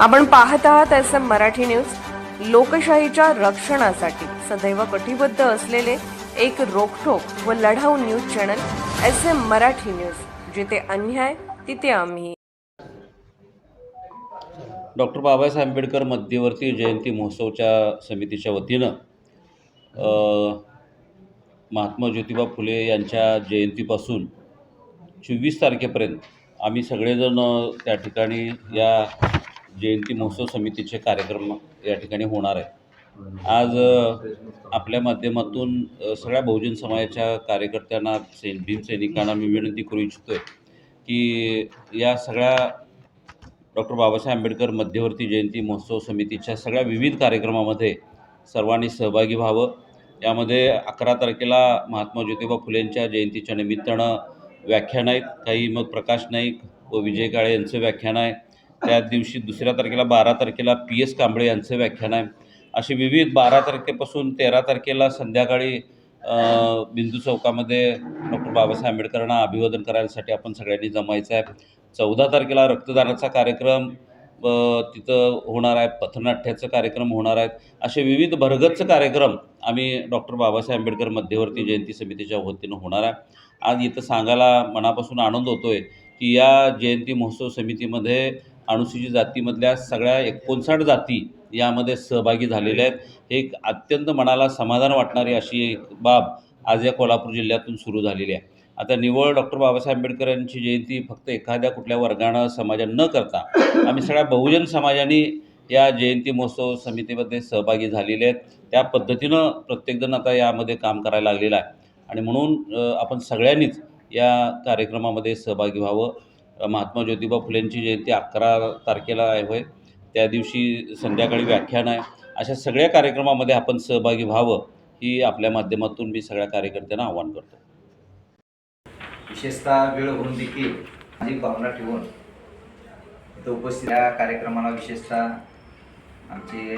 आपण पाहत आहात SM मराठी न्यूज। लोकशाहीच्या रक्षणासाठी सदैव कटिबद्ध असलेले एक रोखठोक व लढाऊ news channel SM Marathi news. जिथे अन्याय तिथे आम्ही। डॉक्टर बाबासाहेब आंबेडकर मध्यवर्ती जयंती महोत्सवच्या समितीच्या वतीनं महात्मा ज्योतिबा फुले यांच्या जयंतीपासून 24 तारखेपर्यंत आम्ही सगळेजण त्या ठिकाणी या जयंती महोत्सव समितीचे कार्यक्रम या ठिकाणी होणार आहे। आज आपल्या माध्यमातून सगळ्या बहुजन समाजाच्या कार्यकर्त्यांना भीमसैनिकांना मी विनंती करू इच्छितो आहे की या सगळ्या डॉक्टर बाबासाहेब आंबेडकर मध्यवर्ती जयंती महोत्सव समितीच्या सगळ्या विविध कार्यक्रमामध्ये सर्वांनी सहभागी व्हावं। यामध्ये 11 तारखेला महात्मा ज्योतिबा फुलेंच्या जयंतीच्या निमित्तानं व्याख्यान आहेत, काही मग प्रकाश नाईक व विजय काळे यांचं व्याख्यान आहे। त्याच दिवशी 2 तारखेला 12 तारखेला PS कांबळे यांचं व्याख्यान आहे। अशी विविध 12 तारखेपासून 13 तारखेला संध्याकाळी बिंदू चौकामध्ये डॉक्टर बाबासाहेब आंबेडकरांना अभिवादन करायसाठी आपण सगळ्यांनी जमायचं आहे। 14 तारखेला रक्तदानाचा कार्यक्रम तिथं होणार आहे, पथनाट्याचा कार्यक्रम होणार आहेत। असे विविध भरगच्च कार्यक्रम आम्ही डॉक्टर बाबासाहेब आंबेडकर मध्यवर्ती जयंती समितीच्या वतीनं होणार आहे। आज इथं सांगायला मनापासून आनंद होतो आहे की या जयंती महोत्सव समितीमध्ये अनुसूचित जातीमधल्या सगळ्या 59 जाती यामध्ये सहभागी झालेल्या आहेत। एक अत्यंत मनाला समाधान वाटणारी अशी एक बाब आज या कोल्हापूर जिल्ह्यातून सुरू झालेली आहे। आता निव्वळ डॉक्टर बाबासाहेब आंबेडकर यांची जयंती फक्त एखाद्या कुठल्या वर्गानं समाजानं न करता आम्ही सगळ्या बहुजन समाजाने या जयंती महोत्सव समितीमध्ये सहभागी झालेले आहेत। त्या पद्धतीनं प्रत्येकजण आता यामध्ये काम करायला लागलेलं आहे आणि म्हणून आपण सगळ्यांनीच या कार्यक्रमामध्ये सहभागी व्हावं। महात्मा ज्योतिबा फुलेंची जयंती 11 तारखेला आहे, त्या दिवशी संध्याकाळी व्याख्यान आहे। अशा सगळ्या कार्यक्रमामध्ये आपण सहभागी व्हावं ही आपल्या माध्यमातून मी सगळ्या कार्यकर्त्यांना आवाहन करतो। विशेषतः वेळ होऊन देखील माझी भावना ठेवून इथं उपस्थित या कार्यक्रमाला विशेषतः आमचे